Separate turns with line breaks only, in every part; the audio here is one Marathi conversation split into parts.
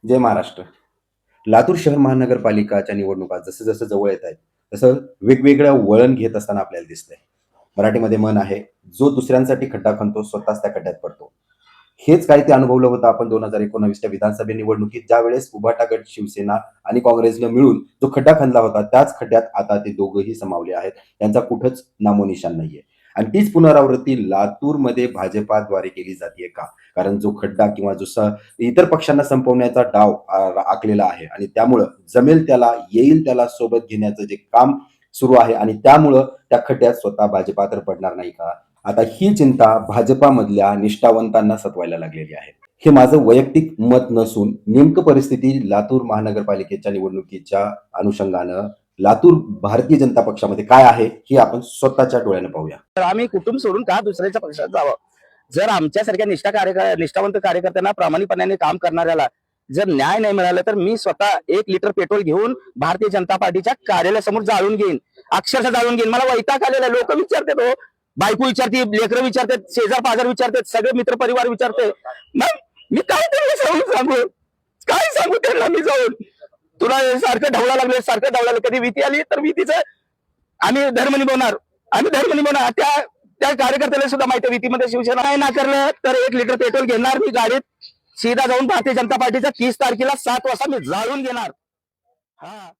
जय महाराष्ट्र. लातूर शहर महानगरपालिकाच्या निवडणुका जसं-जसं जवळ येत आहेत, तसं वेगवेगळं वळण घेत असताना आपल्याला दिसतंय. मराठीमध्ये म्हण आहे, "जो दुसऱ्यांसाठी खड्डा खणतो, स्वतःच त्या खड्ड्यात पडतो." हेच काही ते अनुभवलं होतं आपण 2019च्या विधानसभा निवडणुकीत, ज्यावेळेस उभाटा गट, शिवसेना आणि काँग्रेसनं मिळून जो खड्डा खणला होता, त्याच खड्ड्यात आता ते दोघंही समावले आहेत. त्यांचा कुठंच नामोनिशाण नाहीये. आणि तीच पुनरावृत्ती लातूरमध्ये भाजपाद्वारे केली जातीये का? कारण जो खड्डा किंवा जो इतर पक्षांना संपवण्याचा डाव आखलेला आहे आणि त्यामुळं जमेल त्याला, येईल त्याला सोबत घेण्याचं जे काम सुरू आहे आणि त्यामुळं त्या खड्ड्यात स्वतः भाजपा तर पडणार नाही का? आता ही चिंता भाजपामधल्या निष्ठावंतांना सतवायला लागलेली आहे. हे माझं वैयक्तिक मत नसून नेमकं परिस्थिती लातूर महानगरपालिकेच्या निवडणुकीच्या अनुषंगानं लातूर भारतीय जनता पक्षामध्ये काय आहे, हे आपण स्वतःच्या डोळ्यानं पाहूया.
तर आम्ही कुटुंब सोडून का दुसऱ्याच्या पक्षात जावं? जर आमच्यासारख्या निष्ठावंत कार्यकर्त्यांना, प्रामाणिकपणाने काम करणाऱ्याला जर न्याय नाही मिळाला, तर मी स्वतः 1 लिटर पेट्रोल घेऊन भारतीय जनता पार्टीच्या कार्यालयासमोर जाळून घेईन, अक्षरशः जाळून घेईन. मला वैताग आलेला. लोक विचारतात, हो, बायको विचारते, लेकरं विचारतात, शेजार पाजार विचारतात, सगळे मित्र परिवार विचारते. मग मी काय त्यांना सांगू? काय सांगू त्यांना मी जाऊन? तुला सारखं ढवळा लागले, सारखं ढवळालं. कधी भीती आली तर भीतीचं आम्ही धर्म निभवणार, त्या त्या कार्यकर्त्याला सुद्धा माहिती, भीतीमध्ये शिवसेना नाही नाकारलं तर 1 लिटर पेट्रोल घेणार मी गाडीत, सीधा जाऊन भारतीय जनता पार्टीचा 30 तारखेला 7 वाजता मी जाळून घेणार. हा,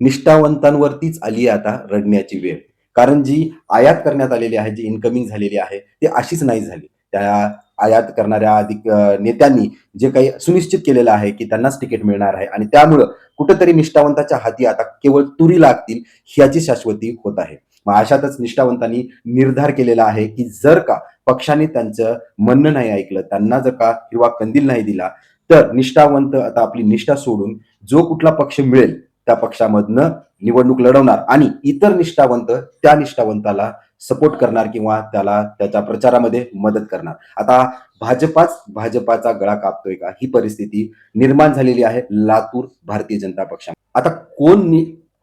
निष्ठावंतांवरतीच आली आहे आता रडण्याची वेळ. कारण जी आयात करण्यात आलेली आहे, जी इन्कमिंग झालेली आहे, ती अशीच नाही झाली. त्या आयात करणाऱ्या नेत्यांनी जे काही सुनिश्चित केलेलं आहे, की त्यांनाच तिकीट मिळणार आहे आणि त्यामुळं कुठेतरी निष्ठावंताच्या हाती आता केवळ तुरी लागतील, ह्याची शाश्वती होत आहे. मग अशातच निष्ठावंतांनी निर्धार केलेला आहे, की जर का पक्षाने त्यांचं म्हणणं नाही ऐकलं, त्यांना जर का हिरवा कंदील नाही दिला, तर निष्ठावंत आता आपली निष्ठा सोडून जो कुठला पक्ष मिळेल त्या पक्षामधनं निवडणूक लढवणार आणि इतर निष्ठावंत त्या निष्ठावंताला सपोर्ट करणार किंवा त्याला त्याच्या प्रचारामध्ये मदत करणार. आता भाजपाचा गळा कापतोय का, ही परिस्थिती निर्माण झालेली आहे लातूर भारतीय जनता पक्षा. आता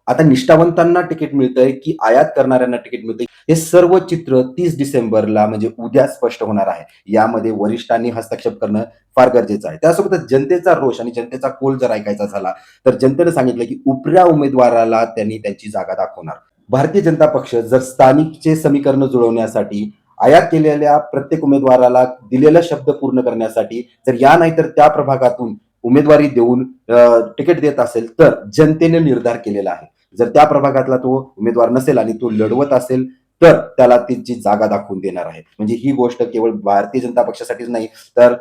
आता निष्ठावंतांना तिकीट मिळतंय की आयात करणाऱ्यांना तिकीट मिळतंय, हे सर्व चित्र 30 डिसेंबरला म्हणजे उद्या स्पष्ट होणार आहे. यामध्ये वरिष्ठांनी हस्तक्षेप करणं फार गरजेचं आहे. त्यासोबतच जनतेचा रोष आणि जनतेचा कौल जर ऐकायचा झाला, तर जनतेने सांगितलं की उपऱ्या उमेदवाराला त्यांनी त्यांची जागा दाखवणार. भारतीय जनता पक्ष जर स्थानिकचे समीकरण जुळवण्यासाठी, आयात केलेल्या प्रत्येक उमेदवाराला दिलेला शब्द पूर्ण करण्यासाठी जर या नाही तर त्या प्रभागातून उमेदवारी देऊन तिकीट देत असेल, तर जनतेने निर्धार केलेला आहे. जर त्या प्रभागातला तो उमेदवार नसेल आणि तो लढवत असेल, तर त्याला त्यांची जागा दाखवून देणार आहे. म्हणजे ही गोष्ट केवळ भारतीय जनता पक्षासाठीच नाही, तर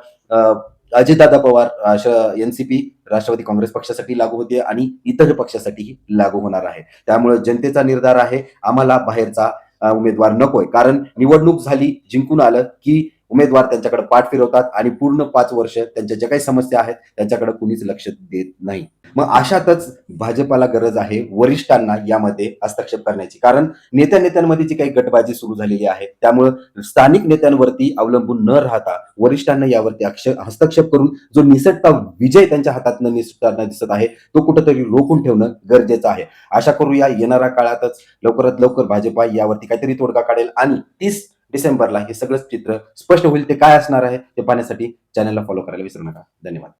अजितदादा पवार एनसीपी राष्ट्रवादी काँग्रेस पक्षासाठी लागू होते आणि इतर पक्षासाठीही लागू होणार आहे. त्यामुळे जनतेचा निर्धार आहे, आम्हाला बाहेरचा उमेदवार नकोय. कारण निवडणूक झाली, जिंकून आलं की उमेदवार त्यांच्याकडे पाठ फिरवतात आणि पूर्ण 5 वर्ष त्यांच्या ज्या काही समस्या आहेत त्यांच्याकडे कुणीच लक्ष देत नाही. मग अशातच भाजपाला गरज आहे वरिष्ठांना यामध्ये हस्तक्षेप करण्याची. कारण नेत्यांमध्ये जी काही गटबाजी सुरू झालेली आहे, त्यामुळे स्थानिक नेत्यांवरती अवलंबून न राहता वरिष्ठांना यावरती हस्तक्षेप करून जो निसटता विजय त्यांच्या हातातनं निसटताना दिसत आहे, तो कुठेतरी रोखून ठेवणं गरजेचं आहे. आशा करूया येणाऱ्या काळातच लवकरात लवकर भाजपा यावरती काहीतरी तोडगा काढेल आणि 30 डिसेंबरला हे सगळं चित्र स्पष्ट होईल. ते काय असणार आहे ते पाहण्यासाठी चॅनलला फॉलो करायला विसरू नका. धन्यवाद.